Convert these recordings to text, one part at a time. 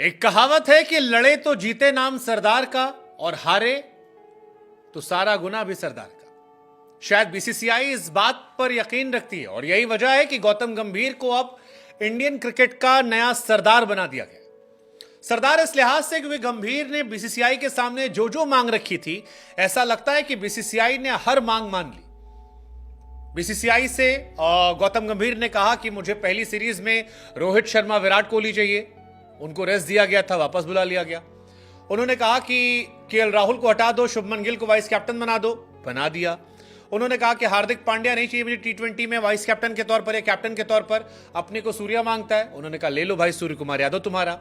एक कहावत है कि लड़े तो जीते नाम सरदार का और हारे तो सारा गुना भी सरदार का। शायद बीसीसीआई इस बात पर यकीन रखती है और यही वजह है कि गौतम गंभीर को अब इंडियन क्रिकेट का नया सरदार बना दिया गया। सरदार इस लिहाज से क्योंकि गंभीर ने बीसीसीआई के सामने जो जो मांग रखी थी, ऐसा लगता है कि बीसीसीआई ने हर मांग मान ली। बीसीसीआई से गौतम गंभीर ने कहा कि मुझे पहली सीरीज में रोहित शर्मा, विराट कोहली चाहिए। उनको रेस्ट दिया गया था, वापस बुला लिया गया। उन्होंने कहा कि केएल राहुल को हटा दो, शुभमन गिल को वाइस कैप्टन बना दो, बना दिया। उन्होंने कहा कि हार्दिक पांड्या नहीं चाहिए मुझे टी20 में वाइस कैप्टन के तौर पर या कैप्टन के तौर पर, अपने को सूर्या मांगता है। उन्होंने कहा ले लो भाई, सूर्य कुमार यादव तुम्हारा।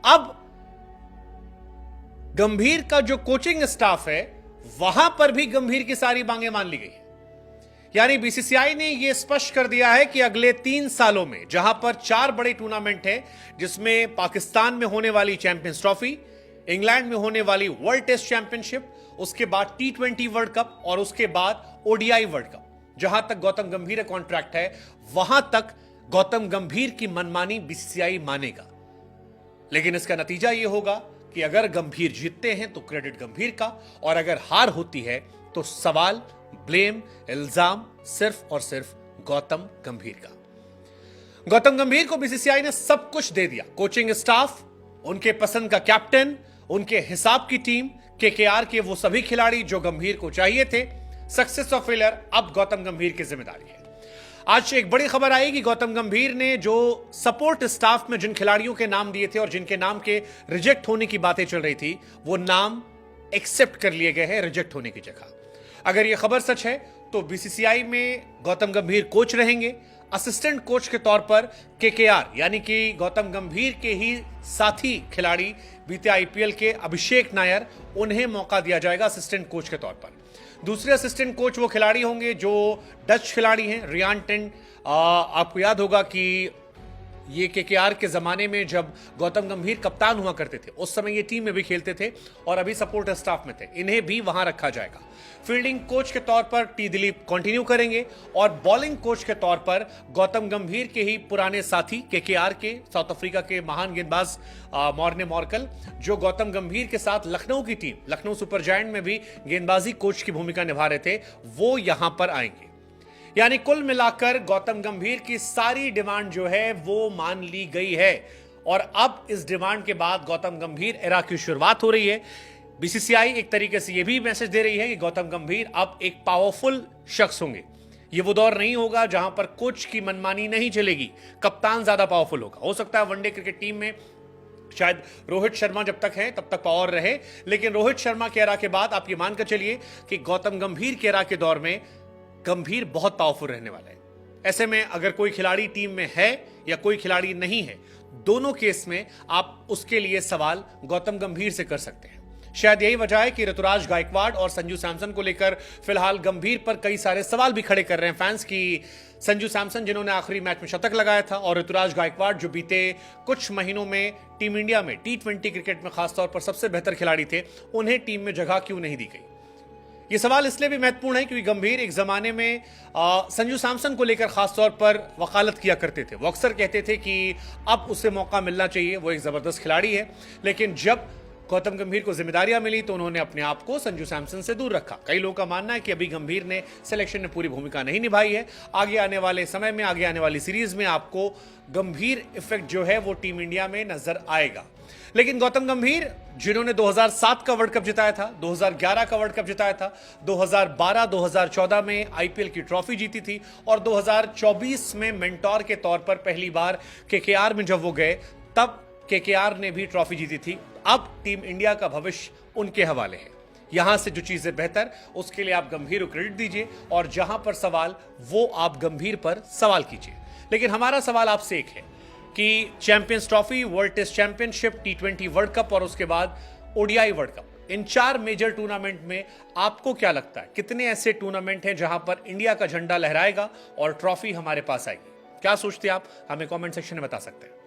अब गंभीर का जो कोचिंग स्टाफ है वहां पर भी गंभीर की सारी मांगें मान ली गई है। यानी बीसीसीआई ने यह स्पष्ट कर दिया है कि अगले 3 सालों में जहां पर 4 बड़े टूर्नामेंट है, जिसमें पाकिस्तान में होने वाली चैंपियंस ट्रॉफी, इंग्लैंड में होने वाली वर्ल्ड टेस्ट चैंपियनशिप, उसके बाद टी20 वर्ल्ड कप और उसके बाद ओडीआई वर्ल्ड कप, जहां तक गौतम गंभीर का कॉन्ट्रैक्ट है वहां तक गौतम गंभीर की मनमानी बीसीसीआई मानेगा। लेकिन इसका नतीजा यह होगा कि अगर गंभीर जीतते हैं तो क्रेडिट गंभीर का, और अगर हार होती है तो सवाल, ब्लेम, इल्जाम सिर्फ और सिर्फ गौतम गंभीर का। गौतम गंभीर को बीसीसीआई ने सब कुछ दे दिया, कोचिंग स्टाफ, उनके पसंद का कैप्टन, उनके हिसाब की टीम, केकेआर के वो सभी खिलाड़ी जो गंभीर को चाहिए थे। सक्सेस और फेलियर अब गौतम गंभीर की जिम्मेदारी है। आज एक बड़ी खबर आई कि गौतम गंभीर ने जो सपोर्ट स्टाफ में जिन खिलाड़ियों के नाम दिए थे और जिनके नाम के रिजेक्ट होने की बातें चल रही थी, वो नाम एक्सेप्ट कर लिए गए हैं रिजेक्ट होने की जगह। अगर यह खबर सच है तो बीसीसीआई में गौतम गंभीर कोच रहेंगे। असिस्टेंट कोच के तौर पर केकेआर यानी कि गौतम गंभीर के ही साथी खिलाड़ी बीते आईपीएल के अभिषेक नायर, उन्हें मौका दिया जाएगा असिस्टेंट कोच के तौर पर। दूसरे असिस्टेंट कोच वो खिलाड़ी होंगे जो डच खिलाड़ी हैं, रियान टेंट। आपको याद होगा कि ये केकेआर के जमाने में जब गौतम गंभीर कप्तान हुआ करते थे, उस समय ये टीम में भी खेलते थे और अभी सपोर्ट स्टाफ में थे। इन्हें भी वहां रखा जाएगा। फील्डिंग कोच के तौर पर टी दिलीप कंटिन्यू करेंगे और बॉलिंग कोच के तौर पर गौतम गंभीर के ही पुराने साथी केकेआर के साउथ अफ्रीका के महान गेंदबाज मॉर्ने मॉर्कल, जो गौतम गंभीर के साथ लखनऊ की टीम, लखनऊ सुपर जायंट में भी गेंदबाजी कोच की भूमिका निभा रहे थे, वो यहां पर आएंगे। यानी कुल मिलाकर गौतम गंभीर की सारी डिमांड जो है वो मान ली गई है और अब इस डिमांड के बाद गौतम गंभीर एरा की शुरुआत हो रही है। बीसीसीआई एक तरीके से यह भी मैसेज दे रही है कि गौतम गंभीर अब एक पावरफुल शख्स होंगे। ये वो दौर नहीं होगा जहां पर कोच की मनमानी नहीं चलेगी, कप्तान ज्यादा पावरफुल होगा। हो सकता है वनडे क्रिकेट टीम में शायद रोहित शर्मा जब तक है तब तक पावर रहे, लेकिन रोहित शर्मा के एरा के बाद आप ये मानकर चलिए कि गौतम गंभीर के एरा के दौर में गंभीर बहुत पावरफुल रहने वाला है। ऐसे में अगर कोई खिलाड़ी टीम में है या कोई खिलाड़ी नहीं है, दोनों केस में आप उसके लिए सवाल गौतम गंभीर से कर सकते हैं। शायद यही वजह है कि ऋतुराज गायकवाड़ और संजू सैमसन को लेकर फिलहाल गंभीर पर कई सारे सवाल भी खड़े कर रहे हैं फैंस की। संजू सैमसन जिन्होंने आखिरी मैच में शतक लगाया था, और ऋतुराज गायकवाड़ जो बीते कुछ महीनों में टीम इंडिया में टी20 क्रिकेट में खासतौर पर सबसे बेहतर खिलाड़ी थे, उन्हें टीम में जगह क्यों नहीं दी गई। यह सवाल इसलिए भी महत्वपूर्ण है क्योंकि गंभीर एक जमाने में संजू सैमसन को लेकर खासतौर पर वकालत किया करते थे। वो अक्सर कहते थे कि अब उसे मौका मिलना चाहिए, वो एक जबरदस्त खिलाड़ी है। लेकिन जब गौतम गंभीर को जिम्मेदारियां मिली तो उन्होंने अपने आप को संजू सैमसन से दूर रखा। कई लोगों का मानना है कि अभी गंभीर ने सिलेक्शन में पूरी भूमिका नहीं निभाई है। आगे आने वाले समय में, आगे आने वाली सीरीज में आपको गंभीर इफेक्ट जो है वो टीम इंडिया में नजर आएगा। लेकिन गौतम गंभीर जिन्होंने 2007 का वर्ल्ड कप जिताया था, 2011 का वर्ल्ड कप जिताया था, 2012-2014 में आईपीएल की ट्रॉफी जीती थी और 2024 में मेंटोर के तौर पर पहली बार केकेआर में जब वो गए तब केकेआर ने भी ट्रॉफी जीती थी। अब टीम इंडिया का भविष्य उनके हवाले है। यहां से जो चीजें बेहतर, उसके लिए आप गंभीर को क्रेडिट दीजिए और जहां पर सवाल, वो आप गंभीर पर सवाल कीजिए। लेकिन हमारा सवाल आपसे एक है कि Champions Trophy, World Test Championship, टी20 वर्ल्ड कप और उसके बाद ओडीआई वर्ल्ड कप, इन 4 मेजर टूर्नामेंट में आपको क्या लगता है कितने ऐसे टूर्नामेंट हैं जहां पर इंडिया का झंडा लहराएगा और ट्रॉफी हमारे पास आएगी? क्या सोचते हैं आप? हमें कमेंट सेक्शन में बता सकते हैं।